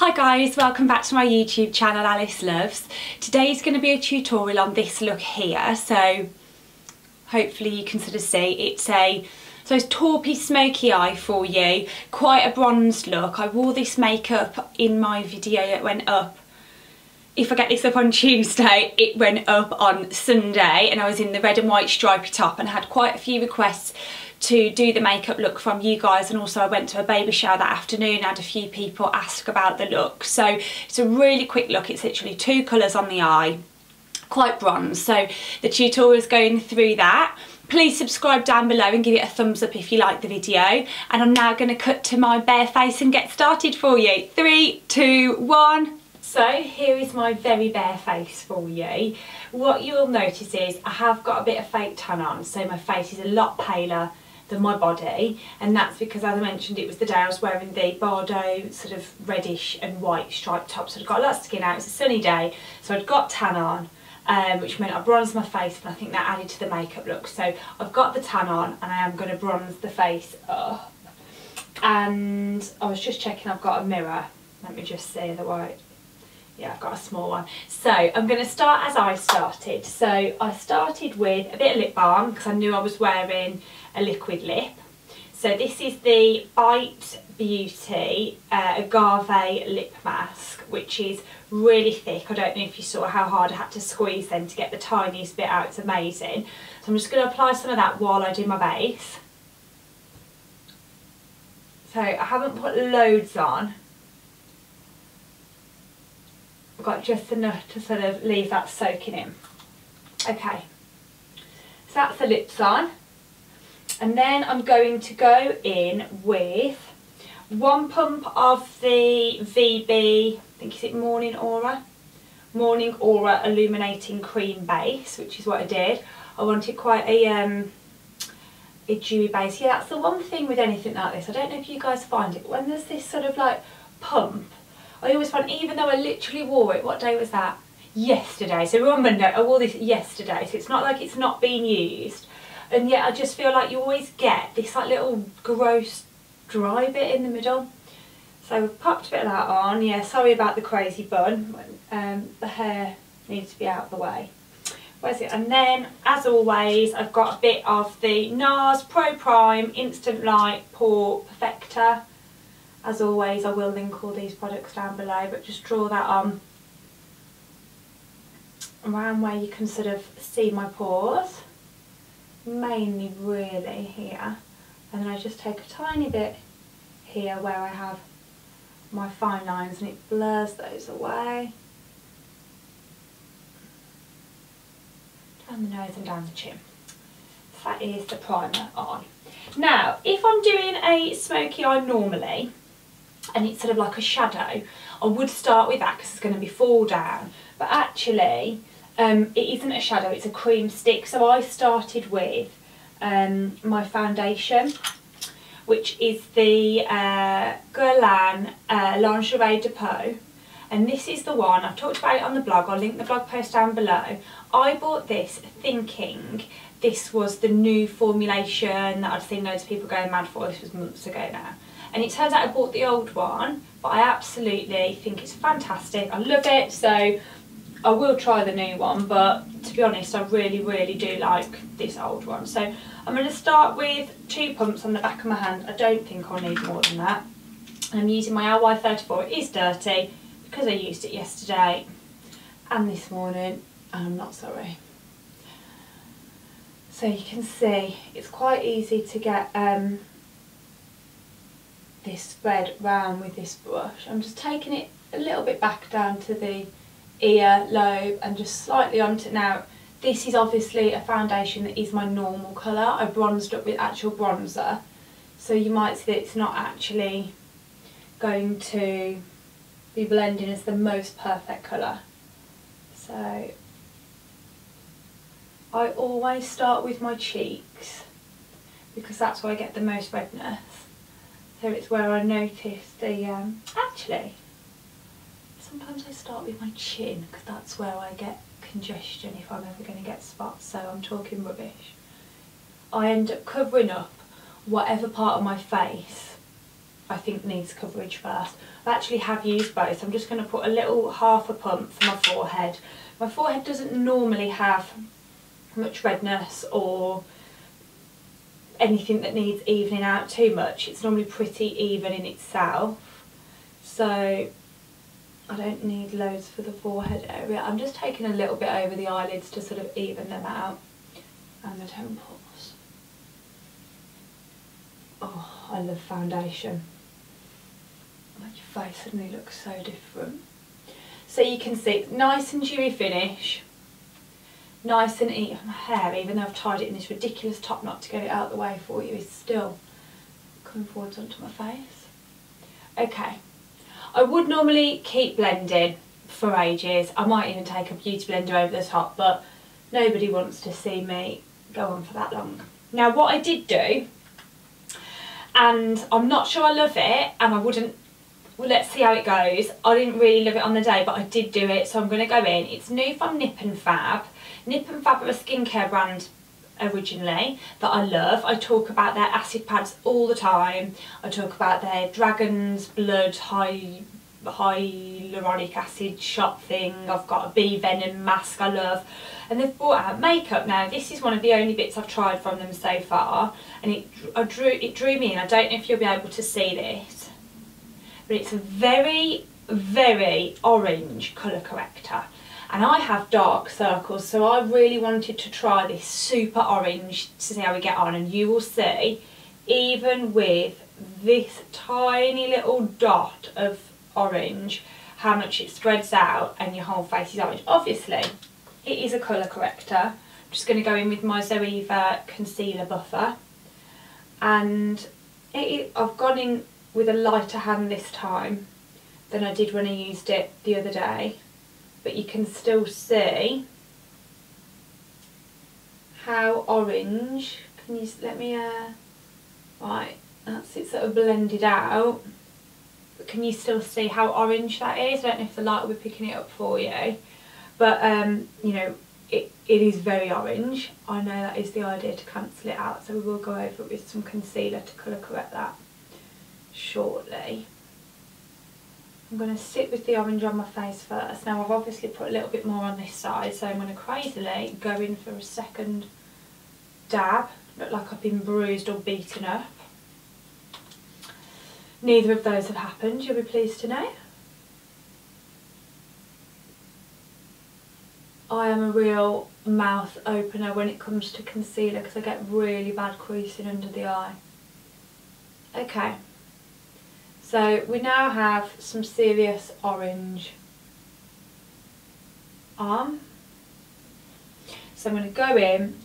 Hi guys, welcome back to my YouTube channel Alice Loves. Today's going to be a tutorial on this look here, so hopefully you can sort of see. It's a taupey smoky eye for you, quite a bronzed look. I wore this makeup in my video that went up. If I get this up on Tuesday, it went up on Sunday, and I was in the red and white stripy top and had quite a few requests to do the makeup look from you guys, and also I went to a baby shower that afternoon and had a few people ask about the look. So it's a really quick look. It's literally two colours on the eye, quite bronze, so the tutorial is going through that. Please subscribe down below and give it a thumbs up if you like the video, and I'm now going to cut to my bare face and get started for you. 3, 2, 1. So here is my very bare face for you. What you'll notice is I have got a bit of fake tan on, so my face is a lot paler than my body, and that's because, as I mentioned, it was the day I was wearing the Bordeaux sort of reddish and white striped top, so I'd got a lot of skin out. It's a sunny day, so I'd got tan on, which meant I bronzed my face, and I think that added to the makeup look. So I've got the tan on and I am going to bronze the face up. And I was just checking I've got a mirror. Let me just see the white. Yeah, I've got a small one. So I'm going to start as I started. So I started with a bit of lip balm because I knew I was wearing a liquid lip. So this is the Bite Beauty Agave lip mask, which is really thick. I don't know if you saw how hard I had to squeeze then to get the tiniest bit out. It's amazing. So I'm just going to apply some of that while I do my base. So I haven't put loads on. I've got just enough to sort of leave that soaking in. Okay, so that's the lips on. And then I'm going to go in with one pump of the VB, I think is it Morning Aura Illuminating Cream Base, which is what I did. I wanted quite a dewy base. Yeah, that's the one thing with anything like this. I don't know if you guys find it, when there's this sort of like pump, I always find, even though I literally wore it, what day was that? Yesterday. So we're on Monday, I wore this yesterday, so it's not like it's not being used. And yet I just feel like you always get this like little gross dry bit in the middle. So we've popped a bit of that on. Yeah, sorry about the crazy bun. The hair needs to be out of the way. Where's it? And then, as always, I've got a bit of the Nars Pro Prime Instant Light Pore Perfector. As always, I will link all these products down below, but just draw that on around where you can sort of see my pores. Mainly really here, and then I just take a tiny bit here where I have my fine lines, and it blurs those away. Down the nose and down the chin. So that is the primer on. Now, if I'm doing a smoky eye normally, and it's sort of like a shadow, I would start with that because it's going to be fall down, but actually it isn't a shadow, it's a cream stick. So I started with my foundation, which is the Guerlain Lingerie de Peau, and this is the one, I've talked about it on the blog, I'll link the blog post down below. I bought this thinking this was the new formulation that I'd seen loads of people going mad for. This was months ago now, and it turns out I bought the old one, but I absolutely think it's fantastic. I love it, so I will try the new one, but to be honest, I really do like this old one. So I'm going to start with 2 pumps on the back of my hand. I don't think I'll need more than that. And I'm using my LY34. It is dirty because I used it yesterday and this morning, and I'm not sorry. So you can see it's quite easy to get this spread round with this brush. I'm just taking it a little bit back down to the ear lobe and just slightly onto it. Now this is obviously a foundation that is my normal colour. I bronzed up with actual bronzer, so you might see that it's not actually going to be blending as the most perfect colour. So I always start with my cheeks because that's where I get the most redness. So it's where I notice the actually sometimes I start with my chin because that's where I get congestion if I'm ever going to get spots, so I'm talking rubbish. I end up covering up whatever part of my face I think needs coverage first. I actually have used both, so I'm just going to put a little half a pump for my forehead. My forehead doesn't normally have much redness or anything that needs evening out too much. It's normally pretty even in itself, so I don't need loads for the forehead area. I'm just taking a little bit over the eyelids to sort of even them out, and the temples. Oh, I love foundation. Like your face suddenly looks so different. So you can see, nice and dewy finish. Nice and even. My hair, even though I've tied it in this ridiculous top knot to get it out of the way for you, is still coming forwards onto my face. Okay. I would normally keep blending for ages. I might even take a beauty blender over the top, but nobody wants to see me go on for that long. Now what I did do, and I'm not sure I love it, and I wouldn't, well, let's see how it goes. I didn't really love it on the day, but I did do it, so I'm going to go in. It's new from Nip and Fab. Nip and Fab are a skincare brand originally that I love. I talk about their acid pads all the time. I talk about their Dragon's Blood hyaluronic acid shot thing. I've got a bee venom mask I love. And they've brought out makeup now. This is one of the only bits I've tried from them so far, and it drew me in. I don't know if you'll be able to see this, but it's a very, very orange colour corrector. And I have dark circles, so I really wanted to try this super orange to see how we get on. And you will see, even with this tiny little dot of orange, how much it spreads out and your whole face is orange. Obviously, it is a colour corrector. I'm just going to go in with my Zoeva concealer buffer. And I've gone in with a lighter hand this time than I did when I used it the other day. But you can still see how orange. Can you let me right, that's it, sort of blended out, but can you still see how orange that is? I don't know if the light will be picking it up for you, but you know, it is very orange. I know that is the idea, to cancel it out, so we will go over it with some concealer to colour correct that shortly. I'm going to sit with the orange on my face first. Now I've obviously put a little bit more on this side, so I'm going to crazily go in for a second dab. Look like I've been bruised or beaten up. Neither of those have happened, you'll be pleased to know. I am a real mouth opener when it comes to concealer because I get really bad creasing under the eye. Okay. So we now have some serious orange on. So I'm going to go in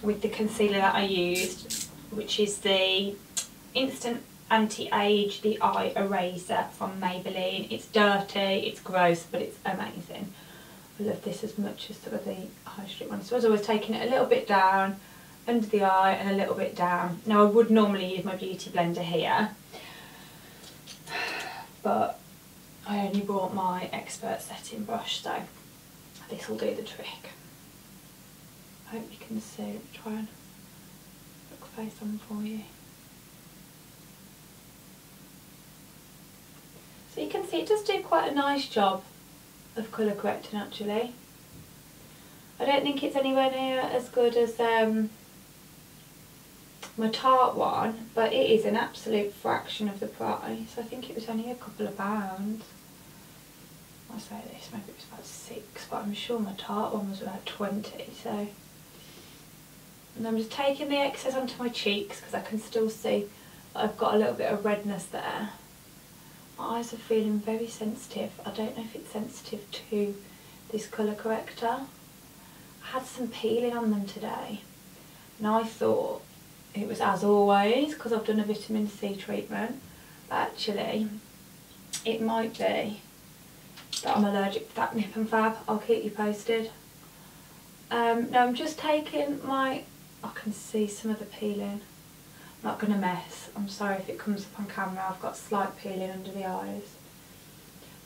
with the concealer that I used, which is the Instant Anti-Age The Eye Eraser from Maybelline. It's dirty, it's gross, but it's amazing. I love this as much as sort of the high street one. So I was always taking it a little bit down under the eye and a little bit down. Now I would normally use my beauty blender here, but I only brought my expert setting brush, so this will do the trick. I hope you can see. Try and look face on for you. So you can see it does do quite a nice job of colour correcting actually. I don't think it's anywhere near as good as my Tarte one, but it is an absolute fraction of the price. I think it was only a couple of pounds. I say this, maybe it was about 6, but I'm sure my Tarte one was about 20. So, and I'm just taking the excess onto my cheeks because I can still see that I've got a little bit of redness there. My eyes are feeling very sensitive. I don't know if it's sensitive to this colour corrector. I had some peeling on them today, and I thought it was as always because I've done a vitamin C treatment, but actually it might be that I'm allergic to that Nip and Fab. I'll keep you posted. Now I'm just taking my, I can see some of the peeling. I'm not going to mess. I'm sorry if it comes up on camera. I've got slight peeling under the eyes.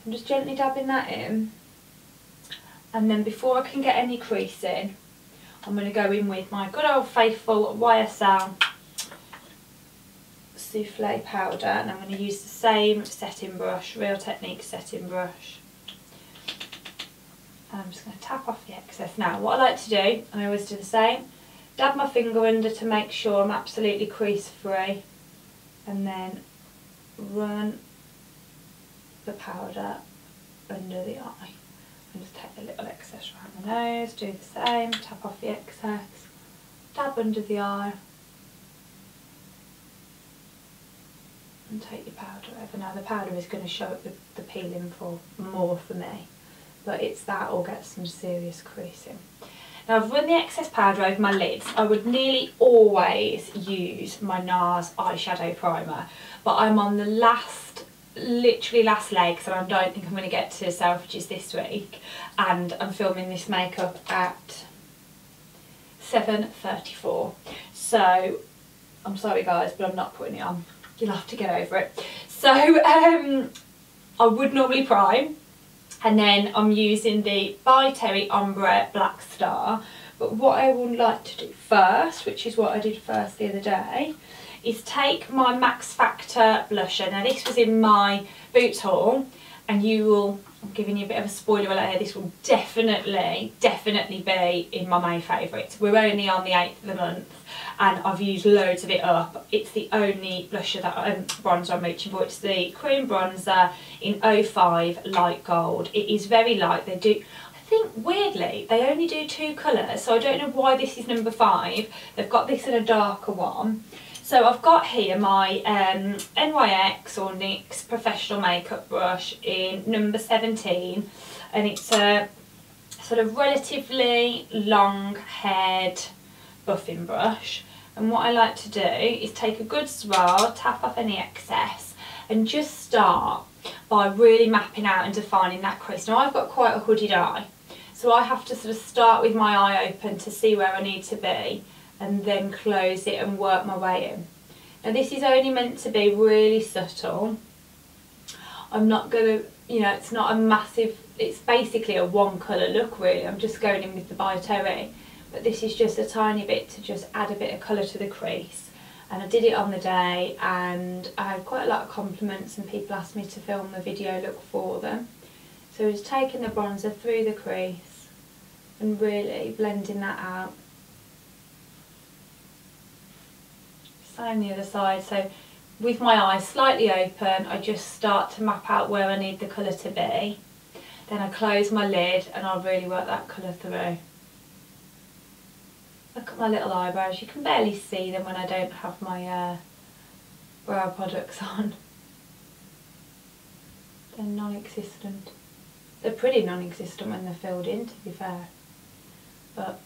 I'm just gently dabbing that in, and then before I can get any creasing, I'm going to go in with my good old faithful YSL souffle powder, and I'm going to use the same setting brush, Real Technique setting brush. And I'm just going to tap off the excess. Now what I like to do, and I always do the same, dab my finger under to make sure I'm absolutely crease free, and then run the powder under the eye. And just take a little excess around the nose, do the same, tap off the excess, dab under the eye, and take your powder over. Now the powder is going to show up the peeling for more for me, but it's that or get some serious creasing. Now I've run the excess powder over my lids. I would nearly always use my Nars eyeshadow primer, but I'm on the literally last legs, and I don't think I'm going to get to Selfridges this week, and I'm filming this makeup at 7:34, so I'm sorry guys, but I'm not putting it on. You'll have to get over it. So I would normally prime, and then I'm using the By Terry Ombre Blackstar, but what I would like to do first, which is what I did first the other day, is take my Maxfactor blusher. Now this was in my Boots haul, and you will, I'm giving you a bit of a spoiler alert here, this will definitely be in my May favourites. We're only on the 8th of the month, and I've used loads of it up. It's the only blusher that bronzer I'm reaching for. It's the cream bronzer in 05 light gold. It is very light. They do, I think weirdly, they only do 2 colours, so I don't know why this is number 5. They've got this in a darker one. So I've got here my NYX or NYX professional makeup brush in number 17, and it's a sort of relatively long haired buffing brush. And what I like to do is take a good swirl, tap off any excess, and just start by really mapping out and defining that crease. Now I've got quite a hooded eye, so I have to sort of start with my eye open to see where I need to be, and then close it and work my way in. Now this is only meant to be really subtle. I'm not going to, you know, it's not a massive, it's basically a one colour look really. I'm just going in with the By Terry, but this is just a tiny bit to just add a bit of colour to the crease. And I did it on the day, and I had quite a lot of compliments, and people asked me to film the video look for them. So I was taking the bronzer through the crease and really blending that out. Same the other side, so with my eyes slightly open, I just start to map out where I need the colour to be. Then I close my lid and I'll really work that colour through. Look at my little eyebrows, you can barely see them when I don't have my brow products on. They're non-existent. They're pretty non-existent when they're filled in, to be fair. But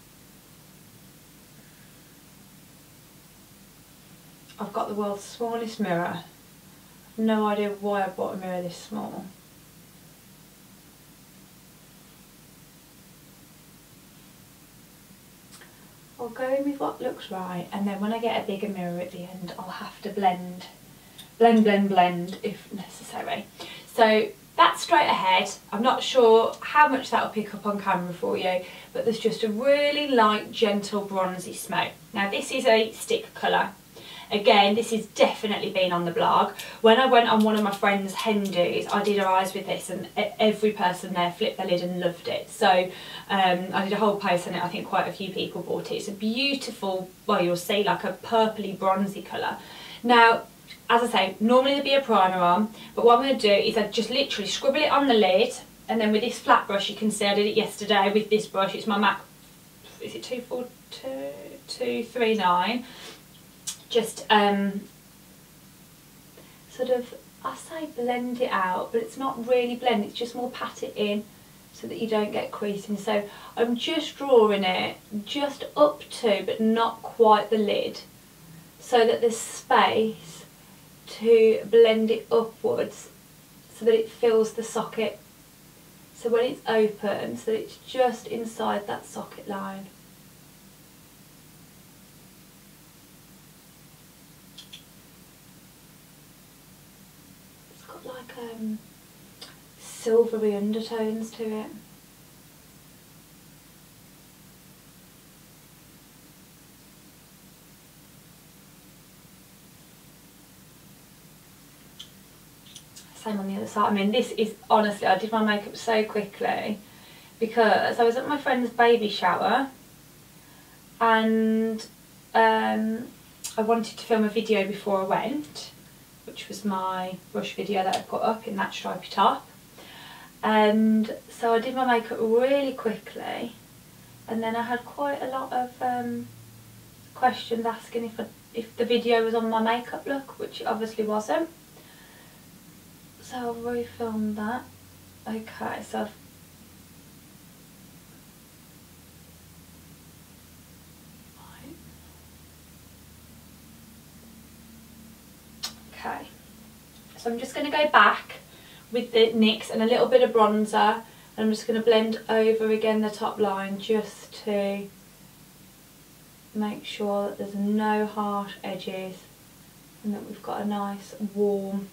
I've got the world's smallest mirror. I've no idea why I bought a mirror this small. I'll go in with what looks right, and then when I get a bigger mirror at the end, I'll have to blend if necessary. So that's straight ahead. I'm not sure how much that'll pick up on camera for you, but there's just a really light, gentle, bronzy smoke. Now this is a stick colour. Again, this has definitely been on the blog. When I went on one of my friend's hen do's, I did her eyes with this, and every person there flipped their lid and loved it. So I did a whole post on it. I think quite a few people bought it. It's a beautiful, well, you'll see like a purpley bronzy colour. Now, as I say, normally there'd be a primer on, but what I'm going to do is I just literally scribble it on the lid, and then with this flat brush, you can see I did it yesterday with this brush. It's my MAC, is it 239? Just sort of, I say blend it out, but it's not really blend, it's just more pat it in so that you don't get creasing. So I'm just drawing it just up to, but not quite the lid, so that there's space to blend it upwards so that it fills the socket. So when it's open, so that it's just inside that socket line. Like silvery undertones to it. Same on the other side. I mean, this is honestly, I did my makeup so quickly because I was at my friend's baby shower and I wanted to film a video before I went, which was my brush video that I put up in that stripy top. And so I did my makeup really quickly, and then I had quite a lot of questions asking if the video was on my makeup look, which it obviously wasn't. So I've refilmed that. Okay, so okay, so I'm just going to go back with the NYX and a little bit of bronzer, and I'm just going to blend over again the top line just to make sure that there's no harsh edges and that we've got a nice warm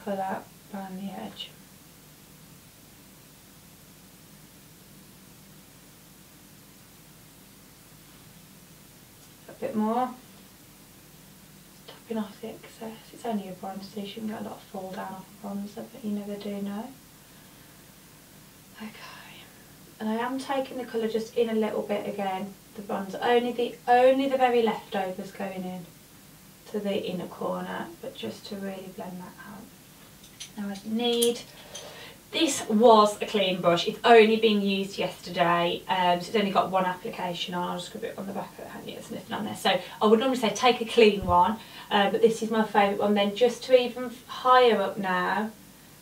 colour around the edge. A bit more. Tapping off the excess. It's only a bronzer, so you shouldn't get a lot of fall down off a bronzer, but you never do know. Okay. And I am taking the colour just in a little bit again, the bronzer. Only the very leftovers going in to the inner corner, but just to really blend that out. Now I need, this was a clean brush, it's only been used yesterday, so it's only got one application on. I'll just grab it on the back of the hand, yeah, there's nothing on there. So I would normally say take a clean one, but this is my favourite one. Then just to even higher up now,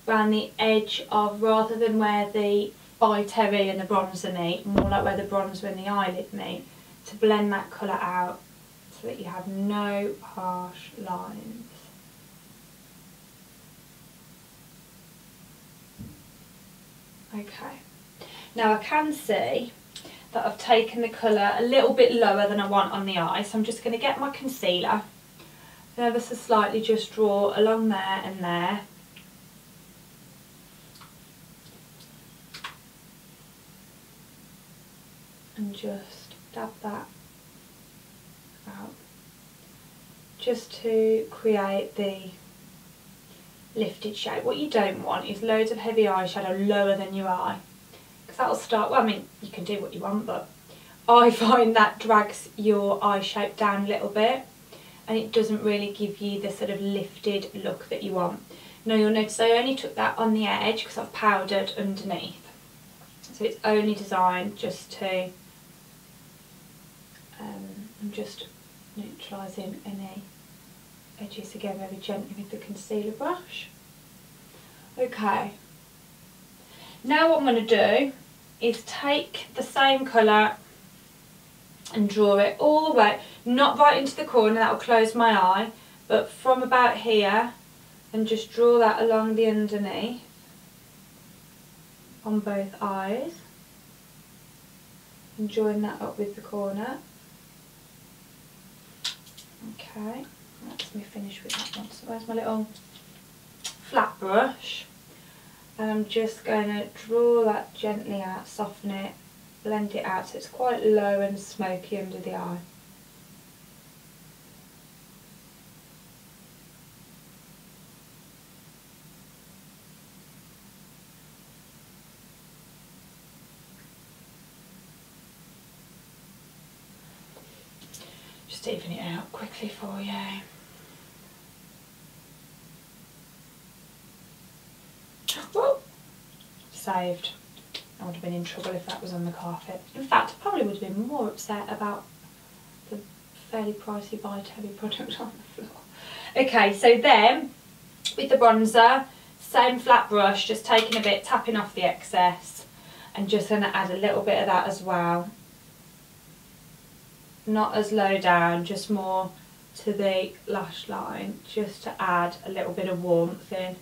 around the edge of, rather than where the By Terry and the bronzer meet, more like where the bronzer and the eyelid meet, to blend that colour out so that you have no harsh lines. Okay, now I can see that I've taken the colour a little bit lower than I want on the eye, so I'm just going to get my concealer and ever so slightly just draw along there and there. And just dab that out, just to create the lifted shape. What you don't want is loads of heavy eyeshadow lower than your eye, because that'll start, well, I mean, you can do what you want, but I find that drags your eye shape down a little bit and it doesn't really give you the sort of lifted look that you want. Now you'll notice I only took that on the edge because I've powdered underneath, so it's only designed just to I'm just neutralising any edges again very gently with the concealer brush. Okay, now what I'm going to do is take the same colour and draw it all the way, not right into the corner, that will close my eye, but from about here, and just draw that along the underneath on both eyes and join that up with the corner. Okay, that's me finished with that one. So where's my little flat brush? And I'm just going to draw that gently out, soften it, blend it out so it's quite low and smoky under the eye. Just even it out quickly for you. Whoa! Saved. I would have been in trouble if that was on the carpet. In fact, I probably would have been more upset about the fairly pricey By Terry product on the floor. Okay, so then with the bronzer, same flat brush, just taking a bit, tapping off the excess, and just going to add a little bit of that as well. Not as low down, just more to the lash line, just to add a little bit of warmth in.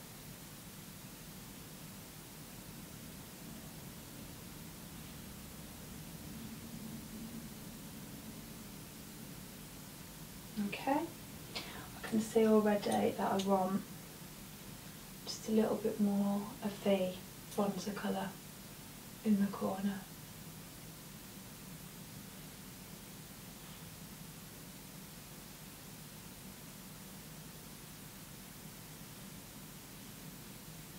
Okay, I can see already that I want just a little bit more of the bronzer colour in the corner.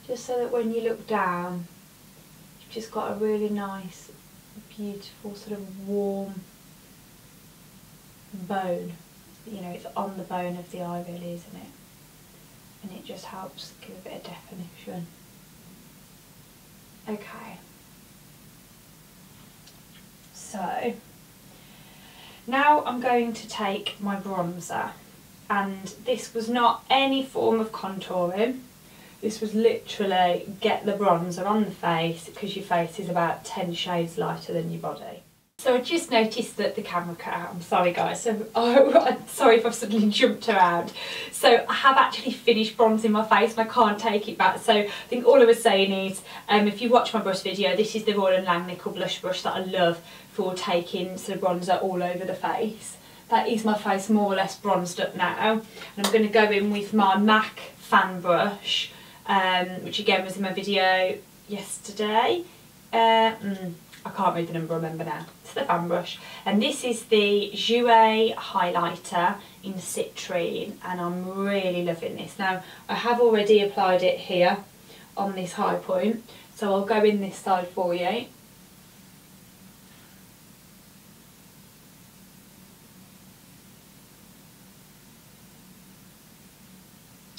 just so that when you look down, you've just got a really nice, beautiful sort of warm bone. You know, it's on the bone of the eye really, isn't it? And it just helps give a bit of definition. Okay. So, now I'm going to take my bronzer, and this was not any form of contouring. This was literally get the bronzer on the face because your face is about 10 shades lighter than your body. So I just noticed that the camera cut out. I'm sorry guys, so I'm sorry if I've suddenly jumped around. So I have actually finished bronzing my face and I can't take it back. So I think all I was saying is, if you watch my brush video, this is the Royal & Langnickel blush brush that I love for taking sort of bronzer all over the face. That is my face more or less bronzed up now. And I'm going to go in with my MAC fan brush, which again was in my video yesterday. I can't read the number, remember now. It's the fan brush. And this is the Jouer highlighter in Citrine, and I'm really loving this. Now, I have already applied it here on this high point, so I'll go in this side for you.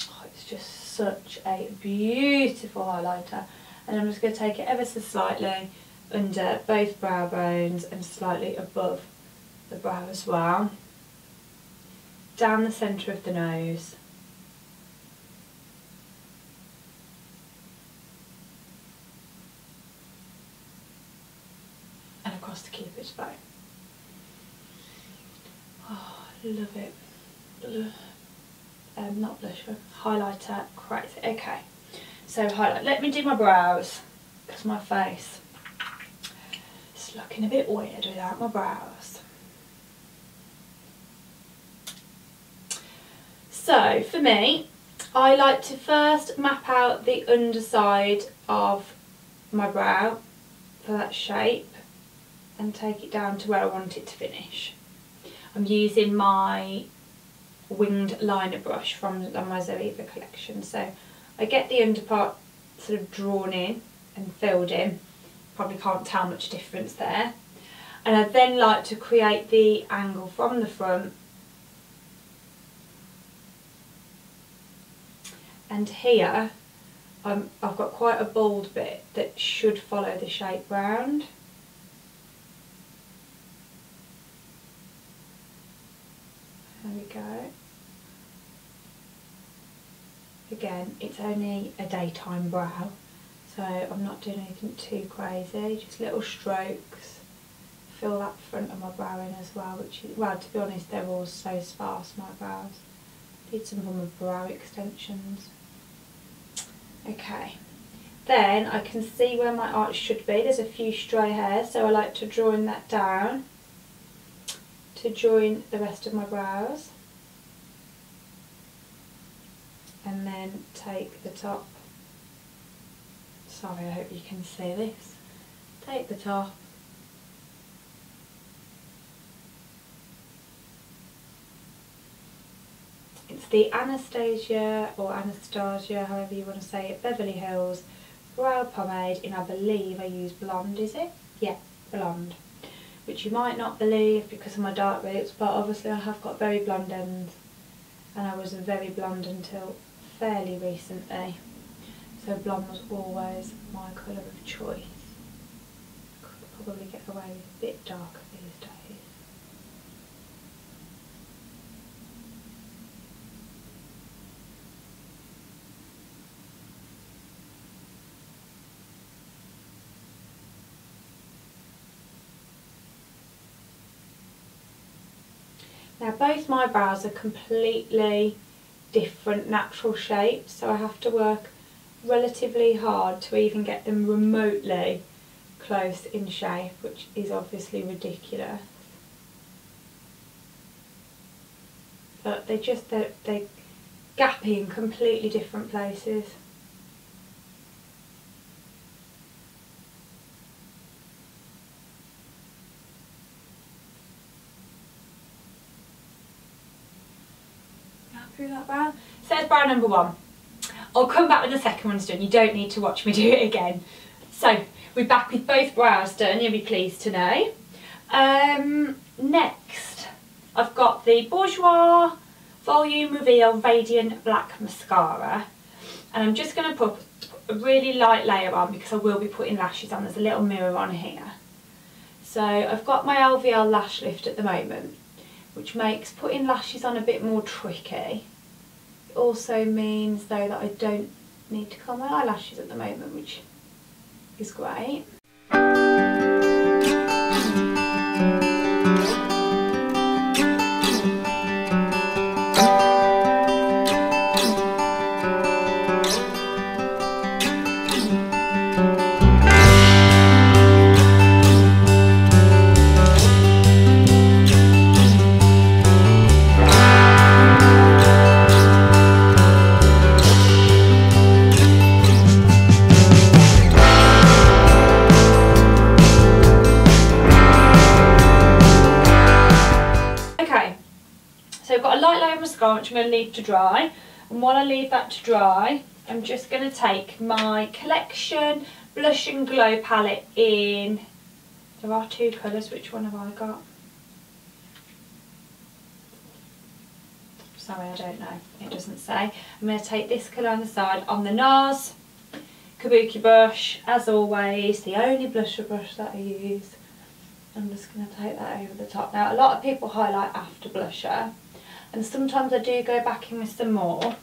Oh, it's just such a beautiful highlighter. And I'm just going to take it ever so slightly under both brow bones and slightly above the brow as well, down the centre of the nose, and across the cupid's bow. Oh, I love it. Not blusher, highlighter, crazy. Okay, so highlight. Let me do my brows because my face is looking a bit weird without my brows. So for me, I like to first map out the underside of my brow for that shape and take it down to where I want it to finish. I'm using my winged liner brush from the Mascara collection, so I get the underpart sort of drawn in and filled in. Probably can't tell much difference there. And I then like to create the angle from the front, and here I've got quite a bold bit that should follow the shape round. There we go. Again, it's only a daytime brow, so I'm not doing anything too crazy, just little strokes. Fill that front of my brow in as well, which is, well, to be honest, they're all so sparse, my brows. Need some form of brow extensions. Okay, then I can see where my arch should be. There's a few stray hairs, so I like to join that down to join the rest of my brows. And then take the top, sorry I hope you can see this, take the top it's the Anastasia, or Anastasia, however you want to say it, Beverly Hills brow pomade in, I believe I use blonde, is it? Yeah, blonde, which you might not believe because of my dark roots, but obviously I have got very blonde ends, and I was very blonde until fairly recently, so blonde was always my colour of choice. Could probably get away with a bit darker these days. Now both my brows are completely different natural shapes, so I have to work relatively hard to even get them remotely close in shape, which is obviously ridiculous. But they gap in completely different places. Through that brow. So there's brow number one. I'll come back when the second one's done. You don't need to watch me do it again. So we're back with both brows done, you'll be pleased to know. Next, I've got the Bourjois Volume Reveal Radiant Black Mascara. And I'm just going to put a really light layer on because I will be putting lashes on. There's a little mirror on here. So I've got my LVL lash lift at the moment, which makes putting lashes on a bit more tricky. It also means though that I don't need to curl my eyelashes at the moment, which is great. Which I'm going to leave to dry, and while I leave that to dry I'm just going to take my Collection Blush and Glow palette in, there are two colours, which one have I got? Sorry, I don't know, it doesn't say. I'm going to take this colour on the side on the Nars Kabuki brush, as always, the only blusher brush that I use. I'm just going to take that over the top. Now a lot of people highlight after blusher, and sometimes I do go back in with some more,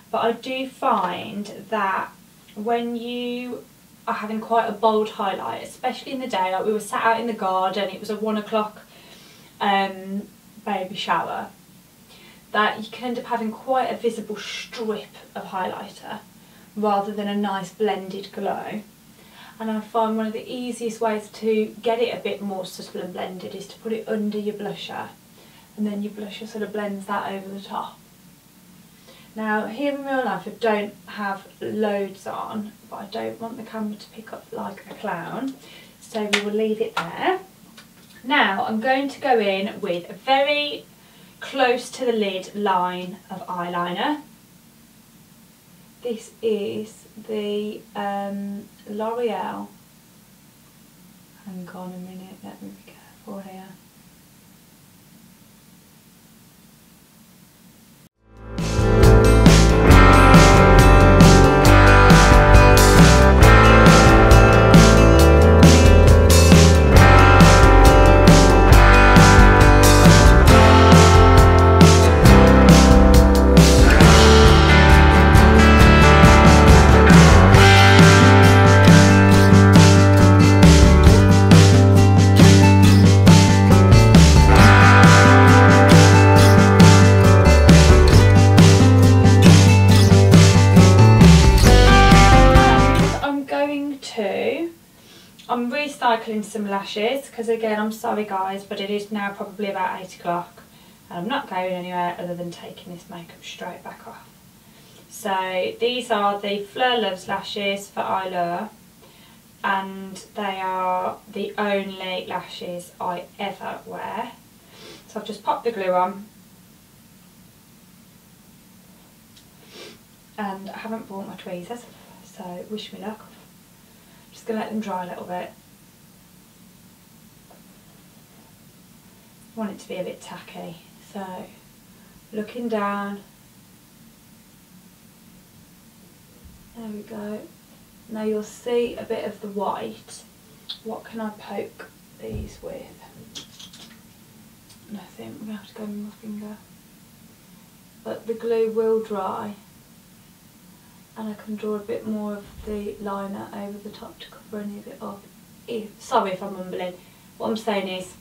but I do find that when you are having quite a bold highlight, especially in the day, like we were sat out in the garden, it was a 1 o'clock baby shower, that you can end up having quite a visible strip of highlighter rather than a nice blended glow. And I find one of the easiest ways to get it a bit more subtle and blended is to put it under your blusher, and then your blusher sort of blends that over the top. Now here in real life I don't have loads on, but I don't want the camera to pick up like a clown, so we will leave it there. Now I'm going to go in with a very close to the lid line of eyeliner. This is the L'Oreal, hang on a minute, let me be careful here. I'm recycling some lashes because, again, I'm sorry guys, but it is now probably about 8 o'clock and I'm not going anywhere other than taking this makeup straight back off. So these are the Fleur Loves lashes for Eylure, and they are the only lashes I ever wear. So I've just popped the glue on, and I haven't bought my tweezers, so wish me luck. Just going to let them dry a little bit. I want it to be a bit tacky, so looking down, there we go. Now you'll see a bit of the white. What can I poke these with? Nothing, I'm going to have to go with my finger. But the glue will dry, and I can draw a bit more of the liner over the top to cover any of it up. Sorry if I'm mumbling. What I'm saying is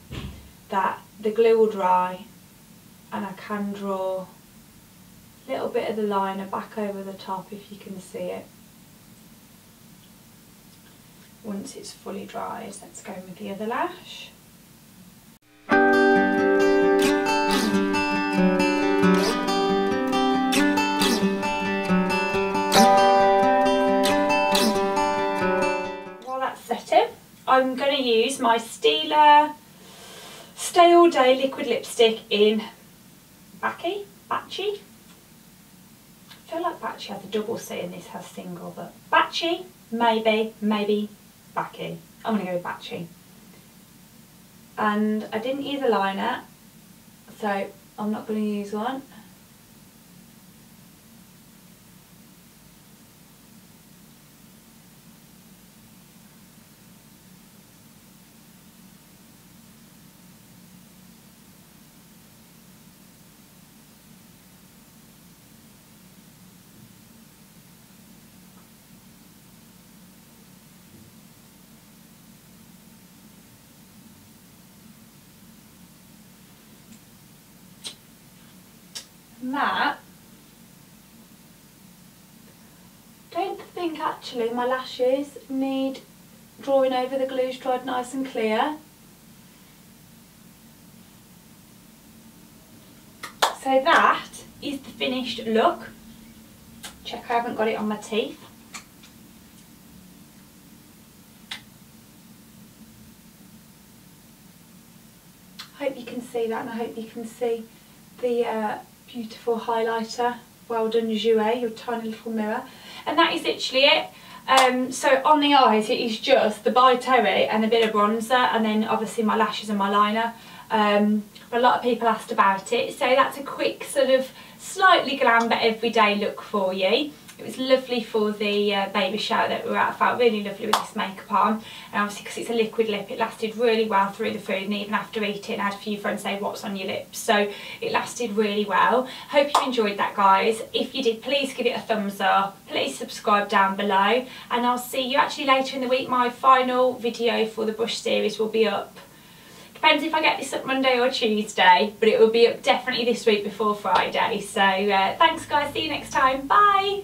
that the glue will dry and I can draw a little bit of the liner back over the top, if you can see it. Once it's fully dried, let's go with the other lash. I'm going to use my Stila Stay All Day liquid lipstick in Baci. I feel like Baci has a double C and this has single, but Baci, maybe Baci. I'm going to go with Baci. And I didn't use a liner, so I'm not going to use one. That, don't think actually my lashes need drawing over. The glue's dried nice and clear. So that is the finished look. Check I haven't got it on my teeth. I hope you can see that, and I hope you can see the beautiful highlighter. Well done, Jouer, your tiny little mirror. And that is literally it. So on the eyes it is just the By Terry and a bit of bronzer, and then obviously my lashes and my liner. But a lot of people asked about it, so that's a quick sort of slightly glam but everyday look for you. It was lovely for the baby shower that we were at. I felt really lovely with this makeup on, and obviously because it's a liquid lip it lasted really well through the food, and even after eating I had a few friends say what's on your lips, so it lasted really well. Hope you enjoyed that, guys. If you did, please give it a thumbs up, please subscribe down below, and I'll see you actually later in the week. My final video for the brush series will be up. Depends if I get this up Monday or Tuesday, but it will be up definitely this week before Friday. So thanks guys, see you next time, bye!